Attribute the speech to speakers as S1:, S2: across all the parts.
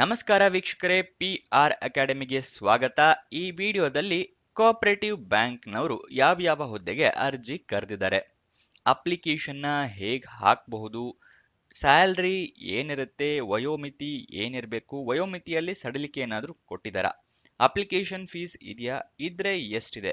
S1: ನಮಸ್ಕಾರ ವೀಕ್ಷಕರೇ, PR ಅಕಾಡೆಮಿಗೆ ಸ್ವಾಗತ. ಈ ವಿಡಿಯೋದಲ್ಲಿ ಕೋಆಪರೇಟಿವ್ ಬ್ಯಾಂಕ್ನವರು ಯಾವ ಹುದ್ದೆಗೆ ಅರ್ಜಿ ಕರೆದಿದ್ದಾರೆ, ಅಪ್ಲಿಕೇಶನ್ನ ಹೇಗೆ ಹಾಕಬಹುದು, ಸ್ಯಾಲ್ರಿ ಏನಿರುತ್ತೆ, ವಯೋಮಿತಿ ಏನಿರಬೇಕು, ವಯೋಮಿತಿಯಲ್ಲಿ ಸಡಿಲಿಕೆ ಏನಾದರೂ ಕೊಟ್ಟಿದ್ದಾರಾ, ಅಪ್ಲಿಕೇಶನ್ ಫೀಸ್ ಇದೆಯಾ, ಇದ್ರೆ ಎಷ್ಟಿದೆ,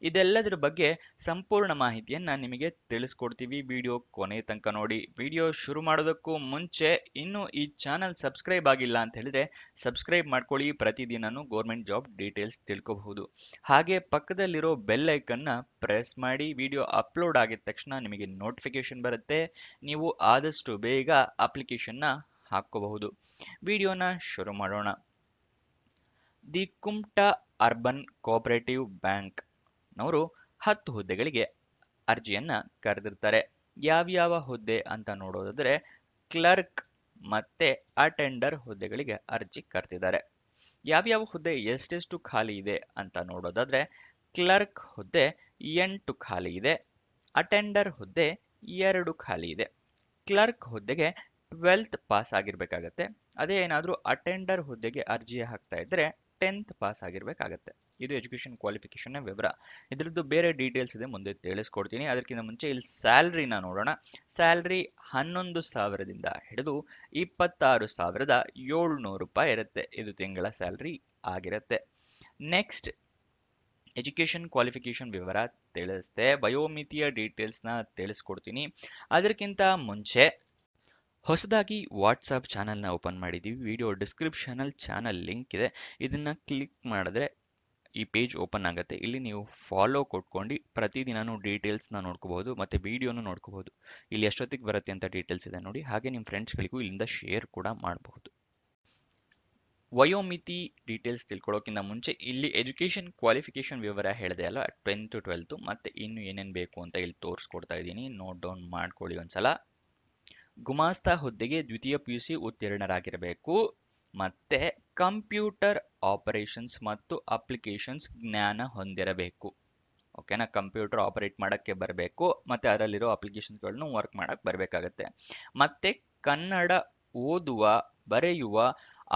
S1: ಇದೆಲ್ಲದರ ಬಗ್ಗೆ ಸಂಪೂರ್ಣ ಮಾಹಿತಿಯನ್ನ ನಿಮಗೆ ತಿಳಿಸ್ಕೊಡ್ತೀವಿ. ವಿಡಿಯೋ ಕೊನೆ ತನಕ ನೋಡಿ. ವಿಡಿಯೋ ಶುರು ಮಾಡೋದಕ್ಕೂ ಮುಂಚೆ ಇನ್ನೂ ಈ ಚಾನಲ್ ಸಬ್ಸ್ಕ್ರೈಬ್ ಆಗಿಲ್ಲ ಅಂತ ಹೇಳಿದ್ರೆ ಸಬ್ಸ್ಕ್ರೈಬ್ ಮಾಡ್ಕೊಳ್ಳಿ. ಪ್ರತಿದಿನನೂ ಗೌರ್ಮೆಂಟ್ ಜಾಬ್ ಡೀಟೇಲ್ಸ್ ತಿಳ್ಕೋಬಹುದು. ಹಾಗೆ ಪಕ್ಕದಲ್ಲಿರೋ ಬೆಲ್ ಐಕನ್ನ ಪ್ರೆಸ್ ಮಾಡಿ. ವಿಡಿಯೋ ಅಪ್ಲೋಡ್ ಆಗಿದ ತಕ್ಷಣ ನಿಮಗೆ ನೋಟಿಫಿಕೇಶನ್ ಬರುತ್ತೆ. ನೀವು ಆದಷ್ಟು ಬೇಗ ಅಪ್ಲಿಕೇಶನ್ನ ಹಾಕೋಬಹುದು. ವಿಡಿಯೋನ ಶುರು ಮಾಡೋಣ. The Kumta urban cooperative bank ನವರು 10 ಹುದ್ದೆಗಳಿಗೆ ಅರ್ಜಿಯನ್ನ ಕರೆದಿರ್ತಾರೆ. ಯಾವ್ಯಾವ ಹುದ್ದೆ ಅಂತ ನೋಡೋದಾದ್ರೆ ಕ್ಲರ್ಕ್ ಮತ್ತೆ ಅಟೆಂಡರ್ ಹುದ್ದೆಗಳಿಗೆ ಅರ್ಜಿ ಕರೆದಿದ್ದಾರೆ. ಯಾವ್ಯಾವ ಹುದ್ದೆ ಎಷ್ಟೆಷ್ಟು ಖಾಲಿ ಇದೆ ಅಂತ ನೋಡೋದಾದ್ರೆ ಕ್ಲರ್ಕ್ ಹುದ್ದೆ 8 ಖಾಲಿ ಇದೆ, ಅಟೆಂಡರ್ ಹುದ್ದೆ 2 ಖಾಲಿ ಇದೆ. ಕ್ಲರ್ಕ್ ಹುದ್ದೆಗೆ 12th ಪಾಸ್ ಆಗಿರ್ಬೇಕಾಗತ್ತೆ. ಅದೇ ಏನಾದರೂ ಅಟೆಂಡರ್ ಹುದ್ದೆಗೆ ಅರ್ಜಿ ಹಾಕ್ತಾ ಇದ್ರೆ 10th ಪಾಸ್ ಆಗಿರ್ಬೇಕಾಗತ್ತೆ. ಇದು ಎಜುಕೇಶನ್ ಕ್ವಾಲಿಫಿಕೇಶನ್ ವಿವರ. ಇದರದ್ದು ಬೇರೆ ಡೀಟೇಲ್ಸ್ ಇದೆ, ಮುಂದೆ ತಿಳಿಸ್ಕೊಡ್ತೀನಿ. ಅದಕ್ಕಿಂತ ಮುಂಚೆ ಇಲ್ಲಿ ಸ್ಯಾಲ್ರಿನ ನೋಡೋಣ. ಸ್ಯಾಲ್ರಿ 11,000ದಿಂದ ಹಿಡಿದು 26,700 ರೂಪಾಯಿ ಇರುತ್ತೆ. ಇದು ತಿಂಗಳ ಸ್ಯಾಲ್ರಿ ಆಗಿರುತ್ತೆ. ನೆಕ್ಸ್ಟ್ ಎಜುಕೇಶನ್ ಕ್ವಾಲಿಫಿಕೇಶನ್ ವಿವರ ತಿಳಿಸ್ತೆ. ವಯೋಮಿತಿಯ ಡೀಟೇಲ್ಸ್ನ ತಿಳಿಸ್ಕೊಡ್ತೀನಿ. ಅದಕ್ಕಿಂತ ಮುಂಚೆ ಹೊಸದಾಗಿ ವಾಟ್ಸಪ್ ಚಾನಲ್ನ ಓಪನ್ ಮಾಡಿದ್ದೀವಿ. ವಿಡಿಯೋ ಡಿಸ್ಕ್ರಿಪ್ಷನಲ್ಲಿ ಚಾನಲ್ ಲಿಂಕ್ ಇದೆ. ಇದನ್ನು ಕ್ಲಿಕ್ ಮಾಡಿದ್ರೆ ಈ ಪೇಜ್ ಓಪನ್ ಆಗುತ್ತೆ. ಇಲ್ಲಿ ನೀವು ಫಾಲೋ ಕೊಟ್ಕೊಂಡು ಪ್ರತಿದಿನನೂ ಡೀಟೇಲ್ಸ್ನ ನೋಡ್ಕೋಬಹುದು ಮತ್ತು ವಿಡಿಯೋನು ನೋಡ್ಕೋಬಹುದು. ಇಲ್ಲಿ ಎಷ್ಟೊತ್ತಿಗೆ ಬರುತ್ತೆ ಅಂತ ಡೀಟೇಲ್ಸ್ ಇದೆ ನೋಡಿ. ಹಾಗೆ ನಿಮ್ಮ ಫ್ರೆಂಡ್ಸ್ಗಳಿಗೂ ಇಲ್ಲಿಂದ ಶೇರ್ ಕೂಡ ಮಾಡಬಹುದು. ವಯೋಮಿತಿ ಡೀಟೇಲ್ಸ್ ತಿಳ್ಕೊಳ್ಳೋಕ್ಕಿಂತ ಮುಂಚೆ ಇಲ್ಲಿ ಎಜುಕೇಷನ್ ಕ್ವಾಲಿಫಿಕೇಶನ್ ವಿವರ ಹೇಳಿದೆ ಅಲ್ಲ, 10th 12th ಮತ್ತೆ ಇನ್ನು ಏನೇನು ಬೇಕು ಅಂತ ಇಲ್ಲಿ ತೋರಿಸ್ಕೊಡ್ತಾ ಇದ್ದೀನಿ. ನೋಟ್ ಡೌನ್ ಮಾಡ್ಕೊಳ್ಳಿ ಒಂದ್ಸಲ. ಗುಮಾಸ್ತಾ ಹುದ್ದೆಗೆ ದ್ವಿತೀಯ PUC ಉತ್ತೀರ್ಣರಾಗಿರಬೇಕು ಮತ್ತೆ ಕಂಪ್ಯೂಟರ್ ಆಪರೇಷನ್ಸ್ ಮತ್ತು ಅಪ್ಲಿಕೇಶನ್ಸ್ ಜ್ಞಾನ ಹೊಂದಿರಬೇಕು. ಓಕೆನಾ, ಕಂಪ್ಯೂಟರ್ ಆಪರೇಟ್ ಮಾಡೋಕ್ಕೆ ಬರಬೇಕು ಮತ್ತೆ ಅದರಲ್ಲಿರೋ ಅಪ್ಲಿಕೇಶನ್ಸ್ಗಳನ್ನು ವರ್ಕ್ ಮಾಡೋಕ್ಕೆ ಬರಬೇಕಾಗತ್ತೆ. ಮತ್ತೆ ಕನ್ನಡ ಓದುವ, ಬರೆಯುವ,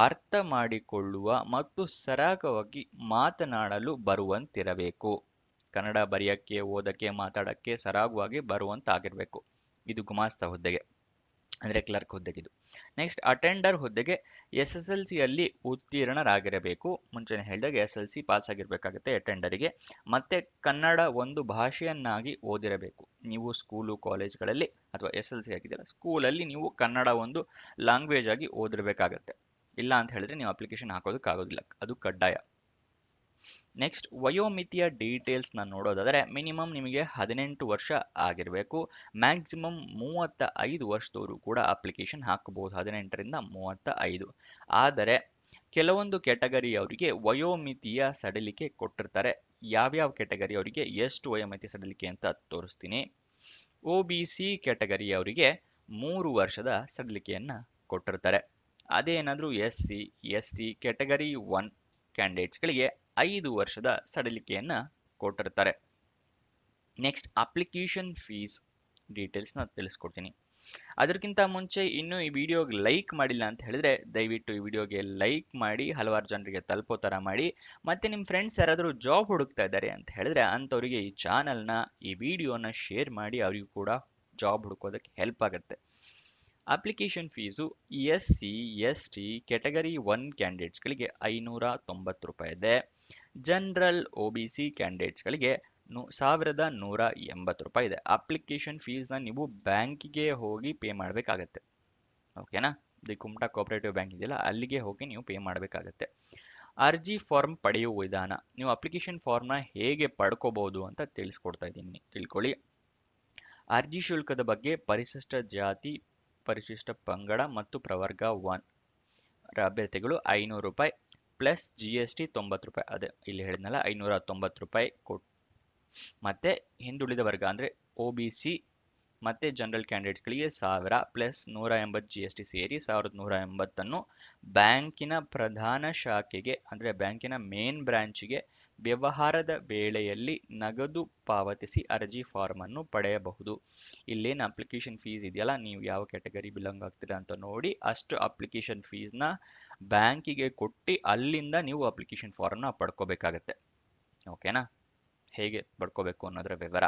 S1: ಅರ್ಥ ಮಾಡಿಕೊಳ್ಳುವ ಮತ್ತು ಸರಾಗವಾಗಿ ಮಾತನಾಡಲು ಬರುವಂತಿರಬೇಕು. ಕನ್ನಡ ಬರೆಯೋಕ್ಕೆ, ಓದಕ್ಕೆ, ಮಾತಾಡೋಕ್ಕೆ ಸರಾಗವಾಗಿ ಬರುವಂತಾಗಿರಬೇಕು. ಇದು ಗುಮಾಸ್ತಾ ಹುದ್ದೆಗೆ ಅಂದರೆ ಕ್ಲರ್ಕ್ ಹುದ್ದೆಗಿದು. ನೆಕ್ಸ್ಟ್ ಅಟೆಂಡರ್ ಹುದ್ದೆಗೆ SSLCಯಲ್ಲಿ ಉತ್ತೀರ್ಣರಾಗಿರಬೇಕು. ಮುಂಚೆನೆ ಹೇಳಿದಾಗ SSLC ಪಾಸ್ ಆಗಿರಬೇಕಾಗುತ್ತೆ ಅಟೆಂಡರಿಗೆ. ಮತ್ತೆ ಕನ್ನಡ ಒಂದು ಭಾಷೆಯನ್ನಾಗಿ ಓದಿರಬೇಕು. ನೀವು ಸ್ಕೂಲು ಕಾಲೇಜ್ಗಳಲ್ಲಿ ಅಥವಾ SSLC ಆಗಿದೆಯಲ್ಲ, ಸ್ಕೂಲಲ್ಲಿ ನೀವು ಕನ್ನಡ ಒಂದು ಲ್ಯಾಂಗ್ವೇಜ್ ಆಗಿ ಓದಿರಬೇಕಾಗತ್ತೆ. ಇಲ್ಲ ಅಂತ ಹೇಳಿದ್ರೆ ನೀವು ಅಪ್ಲಿಕೇಶನ್ ಹಾಕೋದಕ್ಕಾಗೋದಿಲ್ಲ, ಅದು ಕಡ್ಡಾಯ. ನೆಕ್ಸ್ಟ್ ವಯೋಮಿತಿಯ ಡೀಟೇಲ್ಸ್ನ ನೋಡೋದಾದರೆ ಮಿನಿಮಮ್ ನಿಮಗೆ 18 ವರ್ಷ ಆಗಿರಬೇಕು. ಮ್ಯಾಕ್ಸಿಮಮ್ 35 ವರ್ಷದವರು ಕೂಡ ಅಪ್ಲಿಕೇಶನ್ ಹಾಕಬಹುದು, 18ರಿಂದ 35. ಆದರೆ ಕೆಲವೊಂದು ಕ್ಯಾಟಗರಿ ಅವರಿಗೆ ವಯೋಮಿತಿಯ ಸಡಿಲಿಕೆ ಕೊಟ್ಟಿರ್ತಾರೆ. ಯಾವ್ಯಾವ ಕ್ಯಾಟಗರಿ ಅವರಿಗೆ ಎಷ್ಟು ವಯೋಮಿತಿ ಸಡಿಲಿಕೆ ಅಂತ ತೋರಿಸ್ತೀನಿ. OBC ಕ್ಯಾಟಗರಿ ಅವರಿಗೆ 3 ವರ್ಷದ ಸಡಿಲಿಕೆಯನ್ನ ಕೊಟ್ಟಿರ್ತಾರೆ. ಅದೇನಾದರೂ SC ST ಕ್ಯಾಟಗರಿ 1 ಕ್ಯಾಂಡಿಡೇಟ್ಸ್ಗಳಿಗೆ 5 ವರ್ಷದ ಸಡಿಲಿಕೆಯನ್ನ ಕೊಟ್ಟಿರ್ತಾರೆ. ನೆಕ್ಸ್ಟ್ ಅಪ್ಲಿಕೇಶನ್ ಫೀಸ್ ಡೀಟೇಲ್ಸ್ನ ತಿಳಿಸ್ಕೊಡ್ತೀನಿ. ಅದಕ್ಕಿಂತ ಮುಂಚೆ ಇನ್ನೂ ಈ ವಿಡಿಯೋಗೆ ಲೈಕ್ ಮಾಡಿಲ್ಲ ಅಂತ ಹೇಳಿದ್ರೆ ದಯವಿಟ್ಟು ಈ ವಿಡಿಯೋಗೆ ಲೈಕ್ ಮಾಡಿ, ಹಲವಾರು ಜನರಿಗೆ ತಲುಪೋ ಥರ ಮಾಡಿ. ಮತ್ತೆ ನಿಮ್ಮ ಫ್ರೆಂಡ್ಸ್ ಯಾರಾದರೂ ಜಾಬ್ ಹುಡುಕ್ತಾ ಇದ್ದಾರೆ ಅಂತ ಹೇಳಿದ್ರೆ ಅಂಥವರಿಗೆ ಈ ಚಾನಲ್ನ, ಈ ವಿಡಿಯೋನ ಶೇರ್ ಮಾಡಿ, ಅವರಿಗೂ ಕೂಡ ಜಾಬ್ ಹುಡುಕೋದಕ್ಕೆ ಹೆಲ್ಪ್ ಆಗುತ್ತೆ. Application fees SC ST category 1 ಕ್ಯಾಂಡಿಡೇಟ್ಸ್ಗಳಿಗೆ 590 ರೂಪಾಯಿ ಇದೆ. ಜನರಲ್ OBC ಕ್ಯಾಂಡಿಡೇಟ್ಸ್ಗಳಿಗೆ 1,180 ರೂಪಾಯಿ ಇದೆ. ಅಪ್ಲಿಕೇಶನ್ ಫೀಸ್ನ ನೀವು ಬ್ಯಾಂಕಿಗೆ ಹೋಗಿ ಪೇ ಮಾಡಬೇಕಾಗತ್ತೆ. ಓಕೆನಾ, ದಿ ಕುಮ್ಟಾ ಕೋಆಪರೇಟಿವ್ ಬ್ಯಾಂಕ್ ಇದೆಯಲ್ಲ, ಅಲ್ಲಿಗೆ ಹೋಗಿ ನೀವು ಪೇ ಮಾಡಬೇಕಾಗತ್ತೆ. ಅರ್ಜಿ ಫಾರ್ಮ್ ಪಡೆಯುವ ವಿಧಾನ, ನೀವು ಅಪ್ಲಿಕೇಶನ್ ಫಾರ್ಮ್ನ ಹೇಗೆ ಪಡ್ಕೋಬಹುದು ಅಂತ ತಿಳಿಸ್ಕೊಡ್ತಾ ಇದ್ದೀನಿ, ತಿಳ್ಕೊಳ್ಳಿ. ಅರ್ಜಿ ಶುಲ್ಕದ ಬಗ್ಗೆ ಪರಿಶಿಷ್ಟ ಜಾತಿ, ಪರಿಶಿಷ್ಟ ಪಂಗಡ ಮತ್ತು ಪ್ರವರ್ಗ 1 ಅಭ್ಯರ್ಥಿಗಳು 500 ರೂಪಾಯಿ ಪ್ಲಸ್ GST 90 ರೂಪಾಯಿ. ಅದೇ ಇಲ್ಲಿ ಹೇಳಿದ್ನಲ್ಲ 590 ರೂಪಾಯಿ ಮತ್ತೆ ಹಿಂದುಳಿದ ವರ್ಗ ಅಂದರೆ OBC ಮತ್ತೆ ಜನರಲ್ ಕ್ಯಾಂಡಿಡೇಟ್ಸ್ಗಳಿಗೆ 1000 ಪ್ಲಸ್ 180 GST ಸೇರಿ 1180 ಬ್ಯಾಂಕಿನ ಪ್ರಧಾನ ಶಾಖೆಗೆ ಅಂದರೆ ಬ್ಯಾಂಕಿನ ಮೇನ್ ಬ್ರಾಂಚಿಗೆ ವ್ಯವಹಾರದ ವೇಳೆಯಲ್ಲಿ ನಗದು ಪಾವತಿಸಿ ಅರ್ಜಿ ಫಾರ್ಮ್ ಅನ್ನು ಪಡೆಯಬಹುದು. ಇಲ್ಲೇನು ಅಪ್ಲಿಕೇಶನ್ ಫೀಸ್ ಇದೆಯಲ್ಲ, ನೀವು ಯಾವ ಕ್ಯಾಟಗರಿ ಬಿಲಾಂಗ್ ಆಗ್ತೀರಾ ಅಂತ ನೋಡಿ ಅಷ್ಟು ಅಪ್ಲಿಕೇಶನ್ ಫೀಸ್ನ ಬ್ಯಾಂಕಿಗೆ ಕೊಟ್ಟು ಅಲ್ಲಿಂದ ನೀವು ಅಪ್ಲಿಕೇಶನ್ ಫಾರ್ಮ್ನ ಪಡ್ಕೋಬೇಕಾಗತ್ತೆ. ಓಕೆನಾ? ಹೇಗೆ ಪಡ್ಕೋಬೇಕು ಅನ್ನೋದರ ವಿವರ.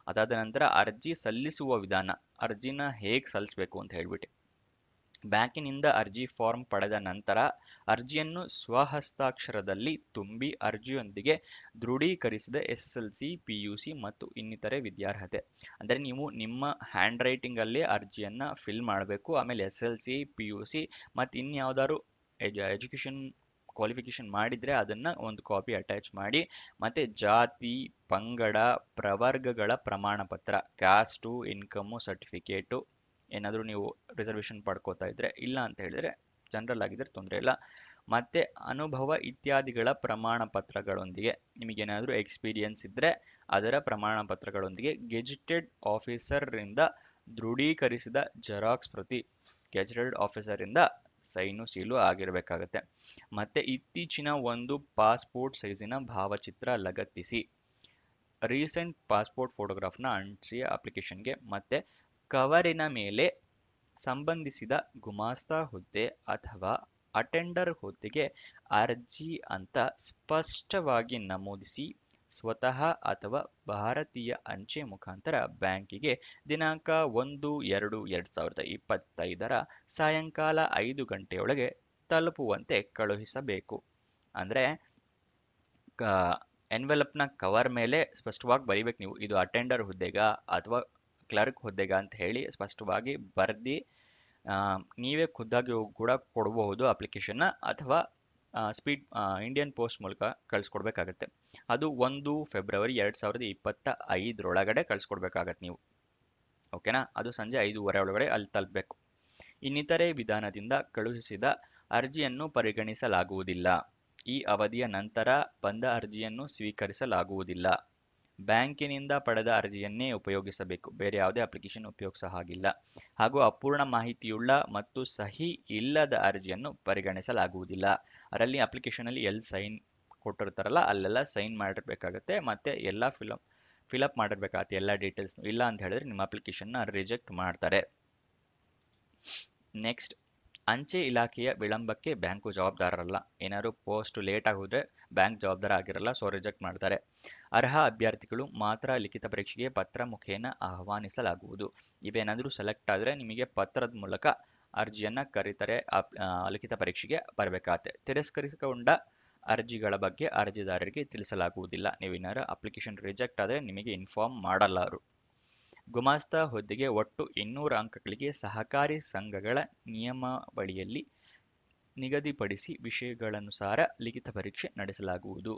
S1: ಅದಾದ ನಂತರ ಅರ್ಜಿ ಸಲ್ಲಿಸುವ ವಿಧಾನ, ಅರ್ಜಿನ ಹೇಗೆ ಸಲ್ಲಿಸಬೇಕು ಅಂತ ಹೇಳ್ಬಿಟ್ಟು. ಬ್ಯಾಂಕಿನಿಂದ ಅರ್ಜಿ ಫಾರ್ಮ್ ಪಡೆದ ನಂತರ ಅರ್ಜಿಯನ್ನು ಸ್ವಹಸ್ತಾಕ್ಷರದಲ್ಲಿ ತುಂಬಿ ಅರ್ಜಿಯೊಂದಿಗೆ ದೃಢೀಕರಿಸಿದ SSLC, PUC ಮತ್ತು ಇನ್ನಿತರೆ ವಿದ್ಯಾರ್ಹತೆ. ಅಂದರೆ ನೀವು ನಿಮ್ಮ ಹ್ಯಾಂಡ್ ರೈಟಿಂಗ್ ಅಲ್ಲಿ ಅರ್ಜಿಯನ್ನ ಫಿಲ್ ಮಾಡಬೇಕು. ಆಮೇಲೆ SSLC, PUC ಮತ್ತು ಇನ್ಯಾವುದಾದ್ರು ಎಜುಕೇಶನ್ ಕ್ವಾಲಿಫಿಕೇಶನ್ ಮಾಡಿದ್ರೆ ಅದನ್ನ ಒಂದು ಕಾಪಿ ಅಟ್ಯಾಚ್ ಮಾಡಿ, ಮತ್ತೆ ಜಾತಿ, ಪಂಗಡ, ಪ್ರವರ್ಗಗಳ ಪ್ರಮಾಣ ಪತ್ರ, ಕ್ಯಾಸ್ಟು, ಇನ್ಕಮು ಸರ್ಟಿಫಿಕೇಟು, ಏನಾದರೂ ನೀವು ರಿಸರ್ವೇಷನ್ ಪಡ್ಕೋತಾ ಇದ್ರೆ, ಇಲ್ಲ ಅಂತ ಹೇಳಿದ್ರೆ ಜನರಲ್ ಆಗಿದ್ರೆ ತೊಂದರೆ ಇಲ್ಲ, ಮತ್ತೆ ಅನುಭವ ಇತ್ಯಾದಿಗಳ ಪ್ರಮಾಣ ಪತ್ರಗಳೊಂದಿಗೆ, ನಿಮಗೇನಾದರೂ ಎಕ್ಸ್ಪೀರಿಯನ್ಸ್ ಇದ್ದರೆ ಅದರ ಪ್ರಮಾಣ ಪತ್ರಗಳೊಂದಿಗೆ ಗೆಜೆಟೆಡ್ ಆಫೀಸರ್ರಿಂದ ದೃಢೀಕರಿಸಿದ ಜೆರಾಕ್ಸ್ ಪ್ರತಿ, ಗೆಜೆಟೆಡ್ ಆಫೀಸರಿಂದ ಸೈನು ಸೀಲು ಆಗಿರಬೇಕಾಗತ್ತೆ. ಮತ್ತೆ ಇತ್ತೀಚಿನ ಒಂದು ಪಾಸ್ಪೋರ್ಟ್ ಸೈಜಿನ ಭಾವಚಿತ್ರ ಲಗತ್ತಿಸಿ, ರೀಸೆಂಟ್ ಪಾಸ್ಪೋರ್ಟ್ ಫೋಟೋಗ್ರಾಫ್ನ ಅಂಟಿಸಿ ಅಪ್ಲಿಕೇಶನ್ಗೆ. ಮತ್ತೆ ಕವರಿನ ಮೇಲೆ ಸಂಬಂಧಿಸಿದ ಗುಮಾಸ್ತ ಹುದ್ದೆ ಅಥವಾ ಅಟೆಂಡರ್ ಹುದ್ದೆಗೆ ಅರ್ಜಿ ಅಂತ ಸ್ಪಷ್ಟವಾಗಿ ನಮೂದಿಸಿ ಸ್ವತಃ ಅಥವಾ ಭಾರತೀಯ ಅಂಚೆ ಮುಖಾಂತರ ಬ್ಯಾಂಕಿಗೆ ದಿನಾಂಕ 1/2/2025 ಸಾಯಂಕಾಲ 5 ಗಂಟೆಯೊಳಗೆ ತಲುಪುವಂತೆ ಕಳುಹಿಸಬೇಕು. ಅಂದರೆ ಎನ್ವೆಲಪ್ನ ಕವರ್ ಮೇಲೆ ಸ್ಪಷ್ಟವಾಗಿ ಬರೀಬೇಕು ನೀವು, ಇದು ಅಟೆಂಡರ್ ಹುದ್ದೆಗ ಅಥವಾ ಕ್ಲರ್ಕ್ ಹುದ್ದೆಗ ಅಂತ ಹೇಳಿ ಸ್ಪಷ್ಟವಾಗಿ ಬರ್ದು ನೀವೇ ಖುದ್ದಾಗಿ ಕೂಡ ಕೊಡಬಹುದು ಅಪ್ಲಿಕೇಶನ್ನ, ಅಥವಾ ಇಂಡಿಯನ್ ಪೋಸ್ಟ್ ಮೂಲಕ ಕಳಿಸ್ಕೊಡ್ಬೇಕಾಗತ್ತೆ. ಅದು 1 ಫೆಬ್ರವರಿ 2025 ಕಳಿಸ್ಕೊಡ್ಬೇಕಾಗತ್ತೆ ನೀವು. ಓಕೆನಾ? ಅದು ಸಂಜೆ 5:30 ಒಳಗಡೆ ಅಲ್ಲಿ ತಲುಪಬೇಕು. ಇನ್ನಿತರೆ ವಿಧಾನದಿಂದ ಕಳುಹಿಸಿದ ಅರ್ಜಿಯನ್ನು ಪರಿಗಣಿಸಲಾಗುವುದಿಲ್ಲ. ಈ ಅವಧಿಯ ನಂತರ ಬಂದ ಅರ್ಜಿಯನ್ನು ಸ್ವೀಕರಿಸಲಾಗುವುದಿಲ್ಲ. ಬ್ಯಾಂಕಿನಿಂದ ಪಡೆದ ಅರ್ಜಿಯನ್ನೇ ಉಪಯೋಗಿಸಬೇಕು, ಬೇರೆ ಯಾವುದೇ ಅಪ್ಲಿಕೇಶನ್ ಉಪಯೋಗಿಸೋ ಹಾಗಿಲ್ಲ. ಹಾಗೂ ಅಪೂರ್ಣ ಮಾಹಿತಿಯುಳ್ಳ ಮತ್ತು ಸಹಿ ಇಲ್ಲದ ಅರ್ಜಿಯನ್ನು ಪರಿಗಣಿಸಲಾಗುವುದಿಲ್ಲ. ಅದರಲ್ಲಿ ಅಪ್ಲಿಕೇಶನಲ್ಲಿ ಎಲ್ಲಿ ಸೈನ್ ಕೊಟ್ಟಿರ್ತಾರಲ್ಲ ಅಲ್ಲೆಲ್ಲ ಸೈನ್ ಮಾಡಿರ್ಬೇಕಾಗತ್ತೆ, ಮತ್ತೆ ಎಲ್ಲ ಫಿಲಪ್ ಮಾಡಿರ್ಬೇಕಾಗತ್ತೆ ಎಲ್ಲ ಡೀಟೇಲ್ಸ್. ಇಲ್ಲ ಅಂತ ಹೇಳಿದ್ರೆ ನಿಮ್ಮ ಅಪ್ಲಿಕೇಶನ್ನ ರಿಜೆಕ್ಟ್ ಮಾಡ್ತಾರೆ. ನೆಕ್ಸ್ಟ್, ಅಂಚೆ ಇಲಾಖೆಯ ವಿಳಂಬಕ್ಕೆ ಬ್ಯಾಂಕು ಜವಾಬ್ದಾರರಲ್ಲ. ಏನಾದ್ರು ಪೋಸ್ಟ್ ಲೇಟ್ ಆಗೋದ್ರೆ ಬ್ಯಾಂಕ್ ಜವಾಬ್ದಾರ ಆಗಿರಲ್ಲ, ಸೊ ರಿಜೆಕ್ಟ್ ಮಾಡ್ತಾರೆ. ಅರ್ಹ ಅಭ್ಯರ್ಥಿಗಳು ಮಾತ್ರ ಲಿಖಿತ ಪರೀಕ್ಷೆಗೆ ಪತ್ರ ಮುಖೇನ ಆಹ್ವಾನಿಸಲಾಗುವುದು. ಇವೇನಾದರೂ ಸೆಲೆಕ್ಟ್ ಆದರೆ ನಿಮಗೆ ಪತ್ರದ ಮೂಲಕ ಅರ್ಜಿಯನ್ನ ಕರೀತಾರೆ, ಲಿಖಿತ ಪರೀಕ್ಷೆಗೆ ಬರಬೇಕಾಗತ್ತೆ. ತಿರಸ್ಕರಿಸಿಕೊಂಡ ಅರ್ಜಿಗಳ ಬಗ್ಗೆ ಅರ್ಜಿದಾರರಿಗೆ ತಿಳಿಸಲಾಗುವುದಿಲ್ಲ. ನೀವೇನಾದ್ರು ಅಪ್ಲಿಕೇಶನ್ ರಿಜೆಕ್ಟ್ ಆದರೆ ನಿಮಗೆ ಇನ್ಫಾರ್ಮ್ ಮಾಡಲ್ಲ ಅವರು. ಗುಮಾಸ್ತ ಹುದ್ದೆಗೆ ಒಟ್ಟು 200 ಅಂಕಗಳಿಗೆ ಸಹಕಾರಿ ಸಂಘಗಳ ನಿಯಮಾವಳಿಯಲ್ಲಿ ನಿಗದಿಪಡಿಸಿ ವಿಷಯಗಳನುಸಾರ ಲಿಖಿತ ಪರೀಕ್ಷೆ ನಡೆಸಲಾಗುವುದು.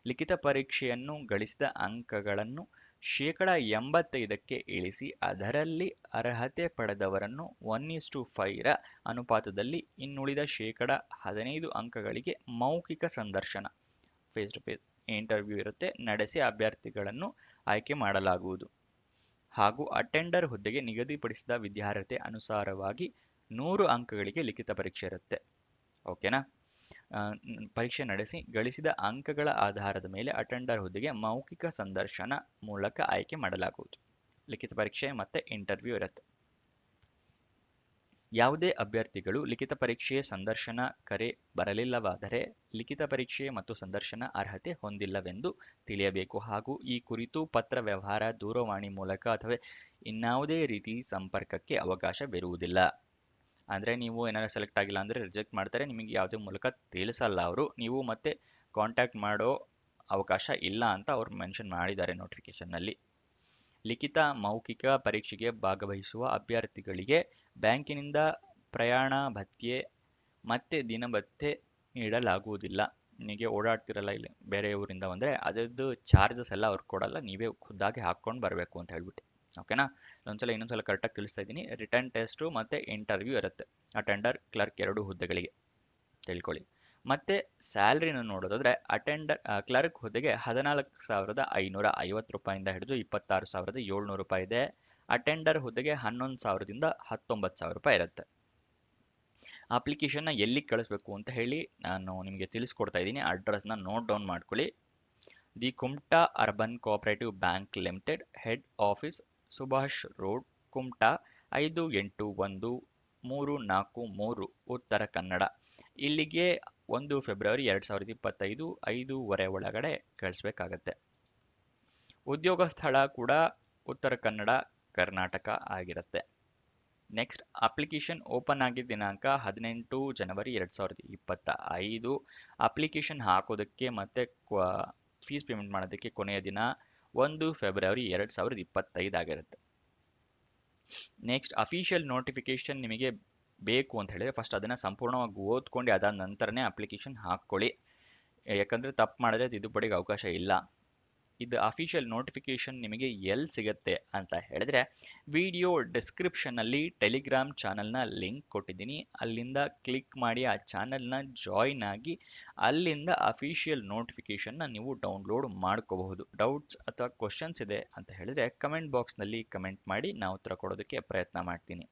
S1: ಲಿಖಿತ ಪರೀಕ್ಷೆಯನ್ನು ಗಳಿಸಿದ ಅಂಕಗಳನ್ನು 85% ಇಳಿಸಿ ಅದರಲ್ಲಿ ಅರ್ಹತೆ ಪಡೆದವರನ್ನು 1:5 ಅನುಪಾತದಲ್ಲಿ ಇನ್ನುಳಿದ 15% ಅಂಕಗಳಿಗೆ ಮೌಖಿಕ ಸಂದರ್ಶನ, ಫೇಸ್ ಟು ಫೇಸ್ ಇಂಟರ್ವ್ಯೂ ಇರುತ್ತೆ, ನಡೆಸಿ ಅಭ್ಯರ್ಥಿಗಳನ್ನು ಆಯ್ಕೆ ಮಾಡಲಾಗುವುದು. ಹಾಗೂ ಅಟೆಂಡರ್ ಹುದ್ದೆಗೆ ನಿಗದಿಪಡಿಸಿದ ವಿದ್ಯಾರ್ಹತೆ ಅನುಸಾರವಾಗಿ 100 ಅಂಕಗಳಿಗೆ ಲಿಖಿತ ಪರೀಕ್ಷೆ ಇರುತ್ತೆ. ಓಕೆನಾ? ಪರೀಕ್ಷೆ ನಡೆಸಿ ಗಳಿಸಿದ ಅಂಕಗಳ ಆಧಾರದ ಮೇಲೆ ಅಟೆಂಡರ್ ಹುದ್ದೆಗೆ ಮೌಖಿಕ ಸಂದರ್ಶನ ಮೂಲಕ ಆಯ್ಕೆ ಮಾಡಲಾಗುವುದು. ಲಿಖಿತ ಪರೀಕ್ಷೆ ಮತ್ತೆ ಇಂಟರ್ವ್ಯೂ ಇರುತ್ತೆ. ಯಾವುದೇ ಅಭ್ಯರ್ಥಿಗಳು ಲಿಖಿತ ಪರೀಕ್ಷೆ ಸಂದರ್ಶನ ಕರೆ ಬರಲಿಲ್ಲವಾದರೆ ಲಿಖಿತ ಪರೀಕ್ಷೆ ಮತ್ತು ಸಂದರ್ಶನ ಅರ್ಹತೆ ಹೊಂದಿಲ್ಲವೆಂದು ತಿಳಿಯಬೇಕು. ಹಾಗೂ ಈ ಕುರಿತು ಪತ್ರ ವ್ಯವಹಾರ, ದೂರವಾಣಿ ಮೂಲಕ ಅಥವಾ ಇನ್ಯಾವುದೇ ರೀತಿ ಸಂಪರ್ಕಕ್ಕೆ ಅವಕಾಶವಿರುವುದಿಲ್ಲ. ಅಂದರೆ ನೀವು ಏನಾದ್ರು ಸೆಲೆಕ್ಟ್ ಆಗಿಲ್ಲ ಅಂದರೆ ರಿಜೆಕ್ಟ್ ಮಾಡ್ತಾರೆ, ನಿಮಗೆ ಯಾವುದೇ ಮೂಲಕ ತಿಳಿಸಲ್ಲ ಅವರು, ನೀವು ಮತ್ತೆ ಕಾಂಟ್ಯಾಕ್ಟ್ ಮಾಡೋ ಅವಕಾಶ ಇಲ್ಲ ಅಂತ ಅವ್ರು ಮೆನ್ಷನ್ ಮಾಡಿದ್ದಾರೆ ನೋಟಿಫಿಕೇಶನ್ನಲ್ಲಿ. ಲಿಖಿತ ಮೌಖಿಕ ಪರೀಕ್ಷೆಗೆ ಭಾಗವಹಿಸುವ ಅಭ್ಯರ್ಥಿಗಳಿಗೆ ಬ್ಯಾಂಕಿನಿಂದ ಪ್ರಯಾಣ ಭತ್ಯೆ ಮತ್ತೆ ದಿನಭತ್ಯೆ ನೀಡಲಾಗುವುದಿಲ್ಲ. ನಿಮಗೆ ಓಡಾಡ್ತಿರಲ್ಲ ಇಲ್ಲಿ ಬೇರೆ ಊರಿಂದ ಬಂದರೆ ಅದರದ್ದು ಚಾರ್ಜಸ್ ಎಲ್ಲ ಅವ್ರು ಕೊಡಲ್ಲ, ನೀವೇ ಖುದ್ದಾಗಿ ಹಾಕ್ಕೊಂಡು ಬರಬೇಕು ಅಂತ ಹೇಳ್ಬಿಟ್ಟು. ಓಕೆನಾ? ಇನ್ನೊಂದ್ಸಲ ಕರೆಕ್ಟಾಗಿ ತಿಳಿಸ್ತಾ ಇದ್ದೀನಿ. ರಿಟರ್ನ್ ಟೆಸ್ಟು ಮತ್ತು ಇಂಟರ್ವ್ಯೂ ಇರುತ್ತೆ ಅಟೆಂಡರ್, ಕ್ಲರ್ಕ್ 2 ಹುದ್ದೆಗಳಿಗೆ, ತಿಳ್ಕೊಳ್ಳಿ. ಮತ್ತೆ ಸ್ಯಾಲ್ರಿನ ನೋಡೋದಾದ್ರೆ ಕ್ಲರ್ಕ್ ಹುದ್ದೆಗೆ 14,550 ರೂಪಾಯಿಂದ ಹಿಡಿದು 26,700 ರೂಪಾಯಿ ಇದೆ. ಅಟೆಂಡರ್ ಹುದ್ದೆಗೆ 11,000ದಿಂದ 19,000 ರೂಪಾಯಿ ಇರುತ್ತೆ. ಅಪ್ಲಿಕೇಶನ್ನ ಎಲ್ಲಿಗೆ ಕಳಿಸ್ಬೇಕು ಅಂತ ಹೇಳಿ ನಾನು ನಿಮಗೆ ತಿಳಿಸ್ಕೊಡ್ತಾ ಇದ್ದೀನಿ. ಅಡ್ರೆಸ್ನ ನೋಟ್ ಡೌನ್ ಮಾಡ್ಕೊಳ್ಳಿ. The Kumta urban cooperative bank limited, head office Subhash road, Kumta 581343 Uttara Kannada. ಇಲ್ಲಿಗೆ 1 ಫೆಬ್ರವರಿ 2025 5:30 ಒಳಗಡೆ ಕಳಿಸ್ಬೇಕಾಗತ್ತೆ. ಉದ್ಯೋಗ ಸ್ಥಳ ಕೂಡ ಉತ್ತರ ಕನ್ನಡ, ಕರ್ನಾಟಕ ಆಗಿರುತ್ತೆ. ನೆಕ್ಸ್ಟ್, ಅಪ್ಲಿಕೇಶನ್ ಓಪನ್ ಆಗಿದ್ದ ದಿನಾಂಕ 18 ಜನವರಿ 2025. ಅಪ್ಲಿಕೇಶನ್ ಹಾಕೋದಕ್ಕೆ ಮತ್ತೆ ಫೀಸ್ ಪೇಮೆಂಟ್ ಮಾಡೋದಕ್ಕೆ ಕೊನೆಯ ದಿನ 1 ಫೆಬ್ರವರಿ 2025 ಆಗಿರುತ್ತೆ. ನೆಕ್ಸ್ಟ್, ಅಫಿಷಿಯಲ್ ನೋಟಿಫಿಕೇಶನ್ ನಿಮಗೆ ಬೇಕು ಅಂತ ಹೇಳಿದ್ರೆ ಫಸ್ಟ್ ಅದನ್ನು ಸಂಪೂರ್ಣವಾಗಿ ಓದ್ಕೊಂಡು ಅದಾದ ನಂತರನೇ ಅಪ್ಲಿಕೇಶನ್ ಹಾಕ್ಕೊಳ್ಳಿ. ಯಾಕಂದರೆ ತಪ್ಪು ಮಾಡಿದ್ರೆ ತಿದ್ದುಪಡಿಗೆ ಅವಕಾಶ ಇಲ್ಲ. ಇದು ಅಫಿಷಿಯಲ್ ನೋಟಿಫಿಕೇಶನ್ ನಿಮಗೆ ಎಲ್ಲಿ ಸಿಗುತ್ತೆ ಅಂತ ಹೇಳಿದ್ರೆ, ವಿಡಿಯೋ ಡಿಸ್ಕ್ರಿಪ್ಷನ್ನಲ್ಲಿ ಟೆಲಿಗ್ರಾಮ್ ಚಾನಲ್ನ ಲಿಂಕ್ ಕೊಟ್ಟಿದ್ದೀನಿ. ಅಲ್ಲಿಂದ ಕ್ಲಿಕ್ ಮಾಡಿ ಆ ಚಾನಲ್ನ ಜಾಯಿನ್ ಆಗಿ ಅಲ್ಲಿಂದ ಅಫಿಷಿಯಲ್ ನೋಟಿಫಿಕೇಶನ್ನ ನೀವು ಡೌನ್ಲೋಡ್ ಮಾಡ್ಕೋಬಹುದು. ಡೌಟ್ಸ್ ಅಥವಾ ಕ್ವಶನ್ಸ್ ಇದೆ ಅಂತ ಹೇಳಿದ್ರೆ ಕಮೆಂಟ್ ಬಾಕ್ಸ್ನಲ್ಲಿ ಕಮೆಂಟ್ ಮಾಡಿ, ನಾನು ಉತ್ತರ ಕೊಡೋದಕ್ಕೆ ಪ್ರಯತ್ನ ಮಾಡ್ತೀನಿ.